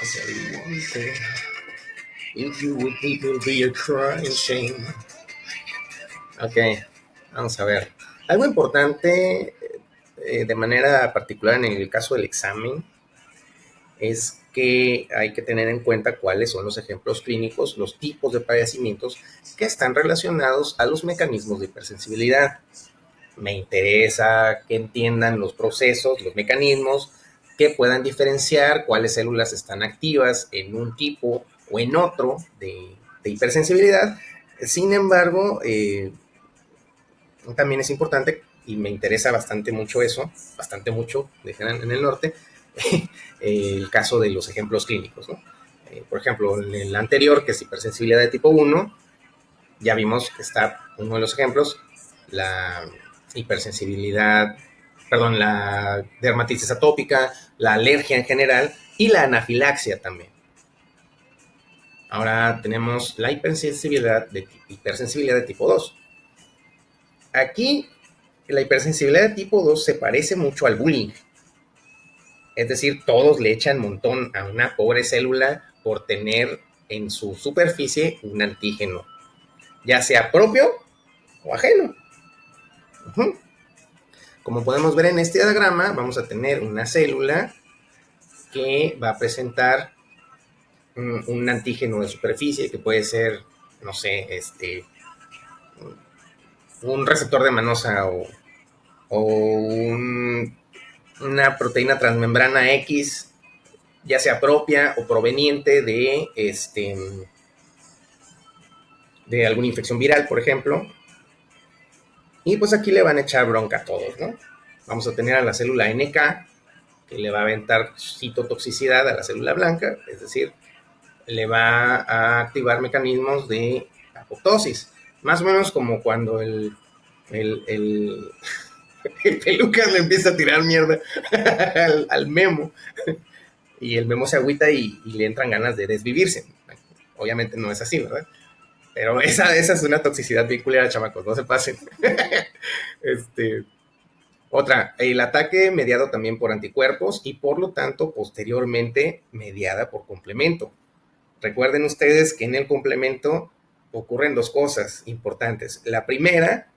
tell you one thing. If you would it will be a crying shame. Ok, vamos a ver. Algo importante de manera particular en el caso del examen es que hay que tener en cuenta cuáles son los ejemplos clínicos, los tipos de padecimientos que están relacionados a los mecanismos de hipersensibilidad. Me interesa que entiendan los procesos, los mecanismos, que puedan diferenciar cuáles células están activas en un tipo o en otro de hipersensibilidad. Sin embargo, también es importante, y me interesa bastante mucho eso, bastante mucho, dejan en el norte, el caso de los ejemplos clínicos, ¿no? Por ejemplo, en el anterior, que es hipersensibilidad de tipo 1, ya vimos que está uno de los ejemplos, la hipersensibilidad, perdón, la dermatitis atópica, la alergia en general y la anafilaxia también. Ahora tenemos la hipersensibilidad de tipo 2. Aquí la hipersensibilidad de tipo 2 se parece mucho al bullying. Es decir, todos le echan montón a una pobre célula por tener en su superficie un antígeno, ya sea propio o ajeno. Uh-huh. Como podemos ver en este diagrama, vamos a tener una célula que va a presentar un antígeno de superficie que puede ser, no sé, un receptor de manosa o una proteína transmembrana X, ya sea propia o proveniente de alguna infección viral, por ejemplo. Y pues aquí le van a echar bronca a todos, ¿no? Vamos a tener a la célula NK, que le va a aventar citotoxicidad a la célula blanca, es decir, le va a activar mecanismos de apoptosis. Más o menos como cuando el pelucas le empieza a tirar mierda al Memo y el Memo se agüita y le entran ganas de desvivirse. Obviamente no es así, ¿verdad? Pero esa es una toxicidad bien culera, chamacos, no se pasen. Otra, el ataque mediado también por anticuerpos y por lo tanto posteriormente mediada por complemento. Recuerden ustedes que en el complemento ocurren dos cosas importantes. La primera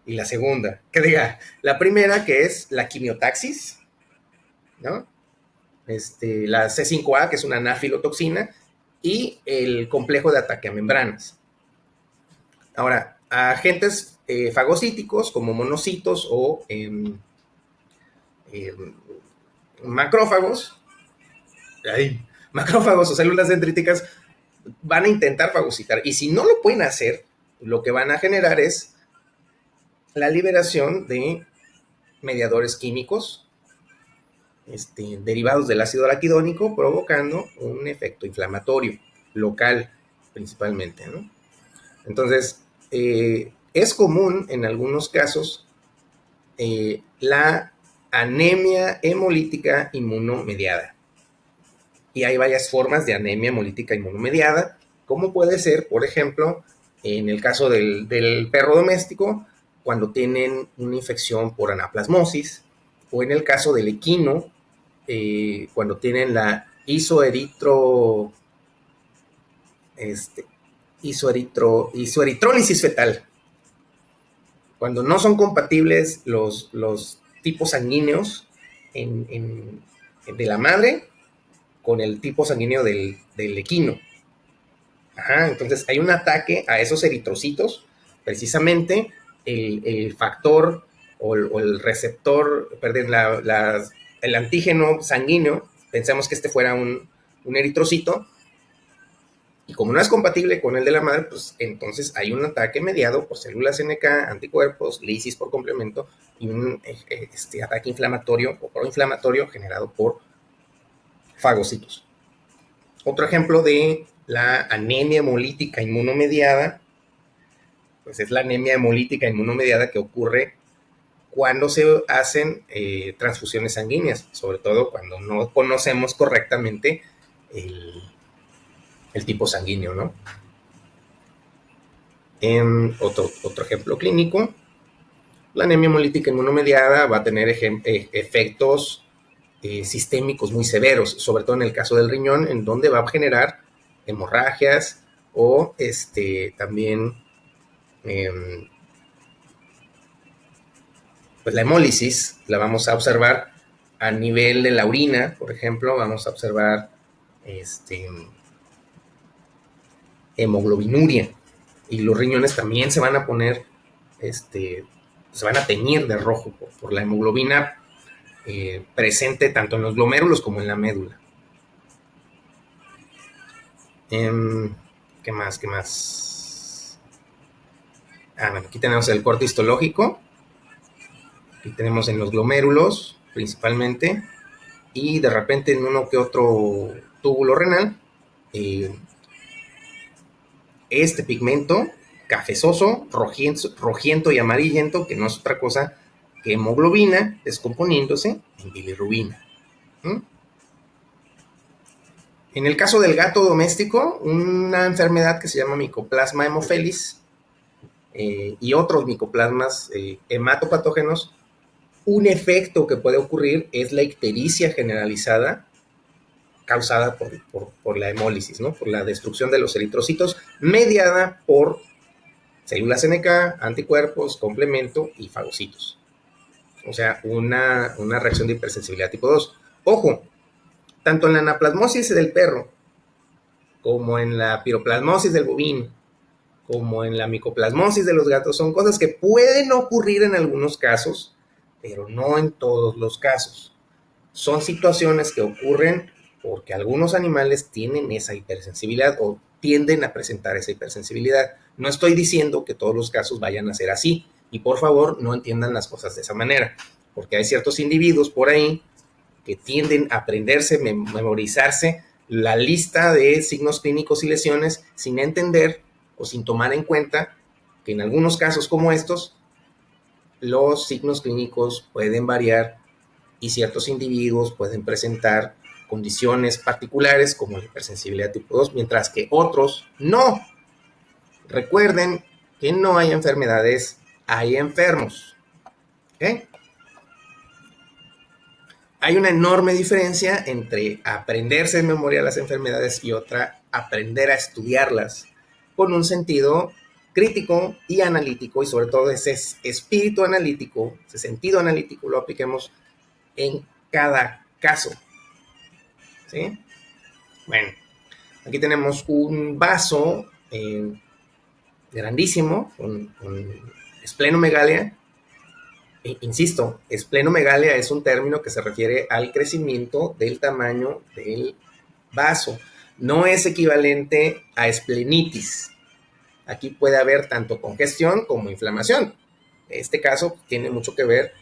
y la segunda. Que diga, la primera que es la quimiotaxis, ¿no? La C5A, que es una anafilotoxina, y el complejo de ataque a membranas. Ahora, agentes fagocíticos como monocitos o macrófagos, macrófagos o células dendríticas van a intentar fagocitar. Y si no lo pueden hacer, lo que van a generar es la liberación de mediadores químicos derivados del ácido araquidónico, provocando un efecto inflamatorio local principalmente, ¿no? Entonces, es común en algunos casos la anemia hemolítica inmunomediada. Y hay varias formas de anemia hemolítica inmunomediada, como puede ser, por ejemplo, en el caso del perro doméstico, cuando tienen una infección por anaplasmosis, o en el caso del equino, cuando tienen la isoeritrólisis fetal, cuando no son compatibles los tipos sanguíneos de la madre con el tipo sanguíneo del equino. Ajá, entonces hay un ataque a esos eritrocitos, precisamente el factor o el receptor, perdón, el antígeno sanguíneo, pensamos que fuera un eritrocito, y como no es compatible con el de la madre, pues entonces hay un ataque mediado por células NK, anticuerpos, lisis por complemento y un ataque inflamatorio o proinflamatorio generado por fagocitos. Otro ejemplo de la anemia hemolítica inmunomediada, pues es la anemia hemolítica inmunomediada que ocurre cuando se hacen transfusiones sanguíneas, sobre todo cuando no conocemos correctamente el tipo sanguíneo, ¿no? Otro ejemplo clínico, la anemia hemolítica inmunomediada va a tener efectos sistémicos muy severos, sobre todo en el caso del riñón, en donde va a generar hemorragias o también pues la hemólisis la vamos a observar a nivel de la orina, por ejemplo, vamos a observar hemoglobinuria, y los riñones también se van a poner, se van a teñir de rojo por la hemoglobina presente tanto en los glomérulos como en la médula. ¿Qué más? ¿Qué más? Bueno, aquí tenemos el corte histológico. Aquí tenemos en los glomérulos, principalmente, y de repente en uno que otro túbulo renal, este pigmento cafezoso, rojiento y amarillento, que no es otra cosa que hemoglobina descomponiéndose en bilirrubina. En el caso del gato doméstico, una enfermedad que se llama Mycoplasma haemophilus y otros micoplasmas hematopatógenos, un efecto que puede ocurrir es la ictericia generalizada causada por la hemólisis, ¿no? Por la destrucción de los eritrocitos mediada por células NK, anticuerpos, complemento y fagocitos. O sea, una reacción de hipersensibilidad tipo 2. Ojo, tanto en la anaplasmosis del perro, como en la piroplasmosis del bovino, como en la micoplasmosis de los gatos, son cosas que pueden ocurrir en algunos casos, pero no en todos los casos. Son situaciones que ocurren porque algunos animales tienen esa hipersensibilidad o tienden a presentar esa hipersensibilidad. No estoy diciendo que todos los casos vayan a ser así, y por favor no entiendan las cosas de esa manera, porque hay ciertos individuos por ahí que tienden a aprenderse, memorizarse la lista de signos clínicos y lesiones sin entender o sin tomar en cuenta que en algunos casos como estos, los signos clínicos pueden variar y ciertos individuos pueden presentar condiciones particulares como la hipersensibilidad tipo 2, mientras que otros no. Recuerden que no hay enfermedades, hay enfermos. ¿Okay? Hay una enorme diferencia entre aprenderse de memoria las enfermedades y otra, aprender a estudiarlas con un sentido crítico y analítico, y sobre todo ese espíritu analítico, ese sentido analítico lo apliquemos en cada caso. ¿Sí? Bueno, aquí tenemos un vaso grandísimo con esplenomegalia. Insisto, esplenomegalia es un término que se refiere al crecimiento del tamaño del vaso. No es equivalente a esplenitis. Aquí puede haber tanto congestión como inflamación. Este caso tiene mucho que ver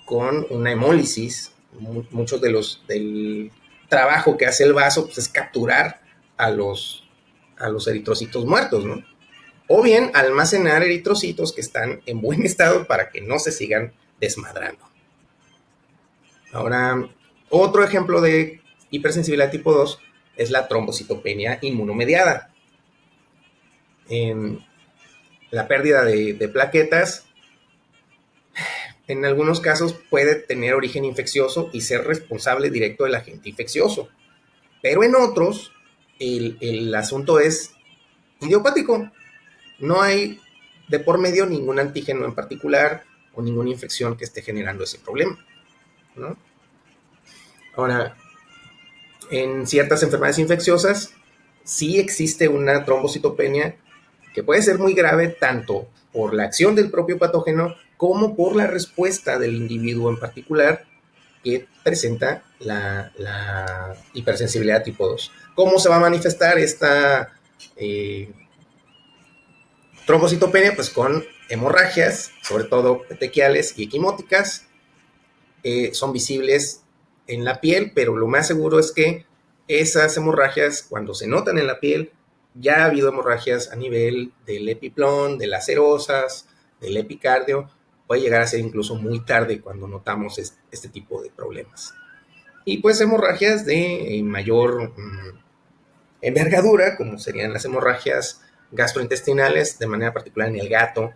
con una hemólisis. Muchos del trabajo que hace el vaso pues, es capturar a los eritrocitos muertos, ¿no? O bien almacenar eritrocitos que están en buen estado para que no se sigan desmadrando. Ahora, otro ejemplo de hipersensibilidad tipo 2 es la trombocitopenia inmunomediada. La pérdida de plaquetas en algunos casos puede tener origen infeccioso y ser responsable directo del agente infeccioso, pero en otros el asunto es idiopático. No hay de por medio ningún antígeno en particular o ninguna infección que esté generando ese problema, ¿no? Ahora, en ciertas enfermedades infecciosas sí existe una trombocitopenia que puede ser muy grave tanto por la acción del propio patógeno como por la respuesta del individuo en particular que presenta la hipersensibilidad tipo 2. ¿Cómo se va a manifestar esta trombocitopenia? Pues con hemorragias, sobre todo petequiales y equimóticas. Son visibles en la piel, pero lo más seguro es que esas hemorragias, cuando se notan en la piel, ya ha habido hemorragias a nivel del epiplón, de las serosas, del epicardio. Puede llegar a ser incluso muy tarde cuando notamos este tipo de problemas. Y pues hemorragias de mayor envergadura, como serían las hemorragias gastrointestinales, de manera particular en el gato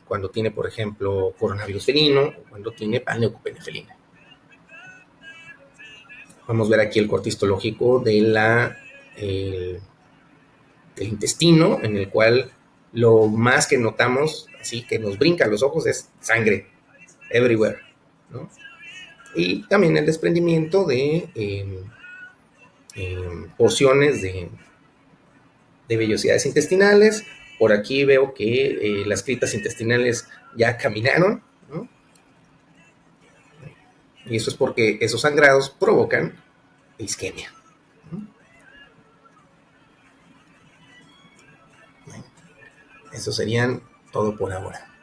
cuando tiene, por ejemplo, coronavirus felino o cuando tiene panleucopenia felina. Vamos a ver aquí el corte histológico del intestino, en el cual lo más que notamos, así que nos brinca a los ojos, es sangre everywhere, ¿no? Y también el desprendimiento de porciones de vellosidades intestinales. Por aquí veo que las critas intestinales ya caminaron, ¿no? Y eso es porque esos sangrados provocan isquemia, ¿no? Bueno, eso serían todo por ahora.